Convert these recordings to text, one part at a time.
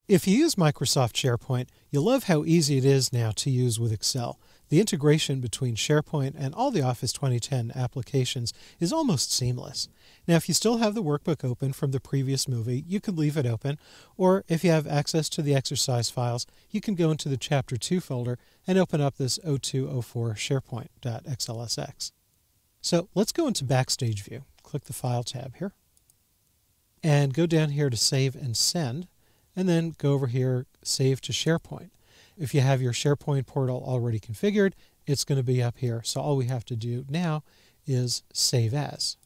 If you use Microsoft SharePoint, you'll love how easy it is now to use with Excel. The integration between SharePoint and all the Office 2010 applications is almost seamless. Now, if you still have the workbook open from the previous movie, you can leave it open, or if you have access to the exercise files, you can go into the Chapter 2 folder and open up this 0204 SharePoint.xlsx. So let's go into Backstage View. Click the File tab here, and go down here to Save and Send, and then go over here, Save to SharePoint. If you have your SharePoint portal already configured, it's going to be up here. So all we have to do now is Save As.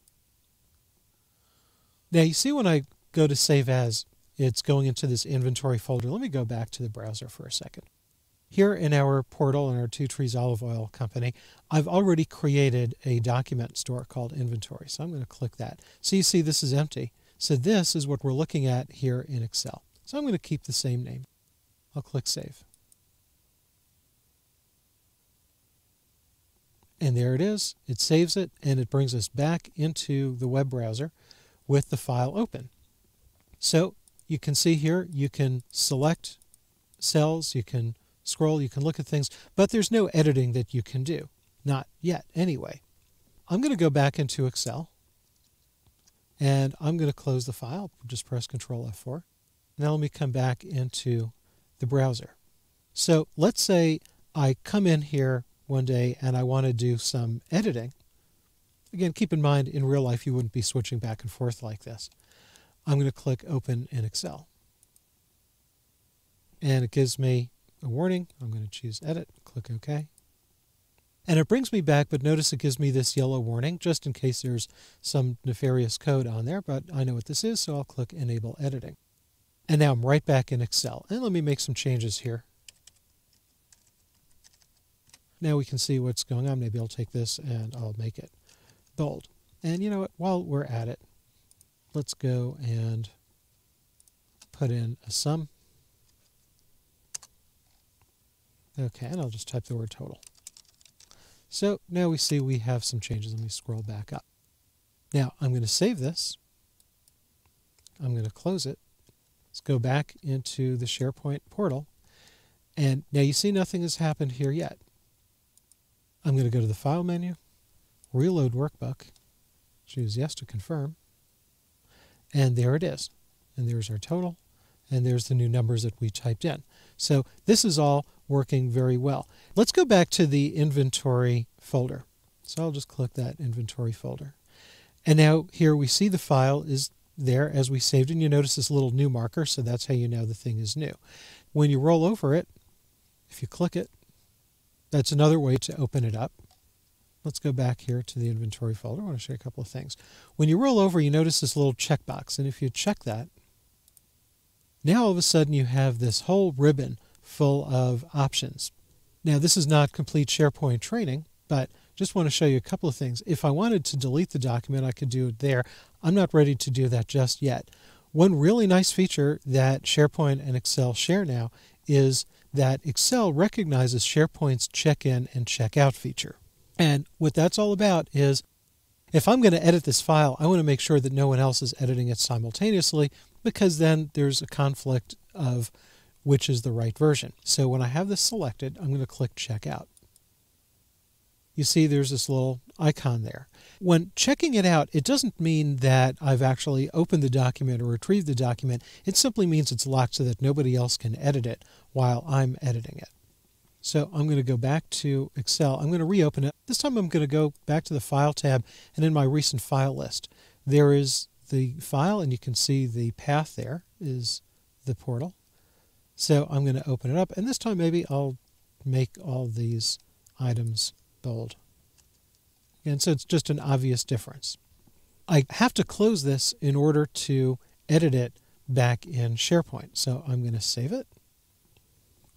Now you see when I go to Save As, it's going into this inventory folder. Let me go back to the browser for a second. Here in our portal in our Two Trees Olive Oil Company, I've already created a document store called Inventory. So I'm going to click that. So you see this is empty. So this is what we're looking at here in Excel. So I'm going to keep the same name. I'll click Save. And there it is. It saves it, and it brings us back into the web browser with the file open. So you can see here, you can select cells, you can scroll, you can look at things, but there's no editing that you can do. Not yet, anyway. I'm going to go back into Excel, and I'm going to close the file. Just press Control F4. Now let me come back into the browser. So let's say I come in here one day and I want to do some editing. Again, keep in mind, in real life, you wouldn't be switching back and forth like this. I'm going to click Open in Excel. And it gives me a warning. I'm going to choose Edit, click OK. And it brings me back, but notice it gives me this yellow warning, just in case there's some nefarious code on there, but I know what this is, so I'll click Enable Editing. And now I'm right back in Excel. And let me make some changes here. Now we can see what's going on. Maybe I'll take this and I'll make it bold. And you know what? While we're at it, let's go and put in a sum. Okay, and I'll just type the word total. So now we see we have some changes. Let me scroll back up. Now I'm going to save this. I'm going to close it. Let's go back into the SharePoint portal. And now you see nothing has happened here yet. I'm going to go to the File menu, Reload Workbook, choose Yes to confirm, and there it is. And there's our total, and there's the new numbers that we typed in. So this is all working very well. Let's go back to the Inventory folder. So I'll just click that Inventory folder. And now here we see the file is there as we saved it, and you notice this little new marker, so that's how you know the thing is new. When you roll over it, if you click it, that's another way to open it up. Let's go back here to the Inventory folder. I want to show you a couple of things. When you roll over, you notice this little checkbox, and if you check that, now all of a sudden you have this whole ribbon full of options. Now this is not complete SharePoint training, but just want to show you a couple of things. If I wanted to delete the document, I could do it there. I'm not ready to do that just yet. One really nice feature that SharePoint and Excel share now is that Excel recognizes SharePoint's check-in and check-out feature. And what that's all about is, if I'm going to edit this file, I want to make sure that no one else is editing it simultaneously, because then there's a conflict of which is the right version. So when I have this selected, I'm going to click Checkout. You see there's this little icon there. When checking it out, it doesn't mean that I've actually opened the document or retrieved the document. It simply means it's locked so that nobody else can edit it while I'm editing it. So I'm going to go back to Excel. I'm going to reopen it. This time I'm going to go back to the File tab, and in my recent file list, there is the file, and you can see the path there is the portal. So I'm going to open it up, and this time maybe I'll make all these items bold. And so it's just an obvious difference. I have to close this in order to edit it back in SharePoint. So I'm going to save it.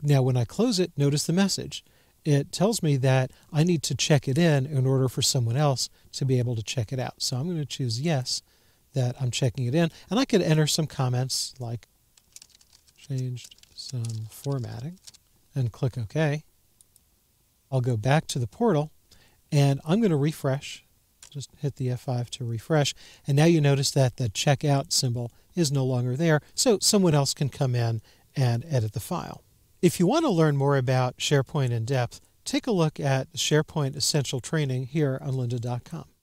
Now when I close it, notice the message. It tells me that I need to check it in order for someone else to be able to check it out. So I'm going to choose yes, that I'm checking it in. And I could enter some comments like changed some formatting and click OK. I'll go back to the portal and I'm going to refresh. Just hit the F5 to refresh. And now you notice that the checkout symbol is no longer there. So someone else can come in and edit the file. If you want to learn more about SharePoint in depth, take a look at SharePoint Essential Training here on lynda.com.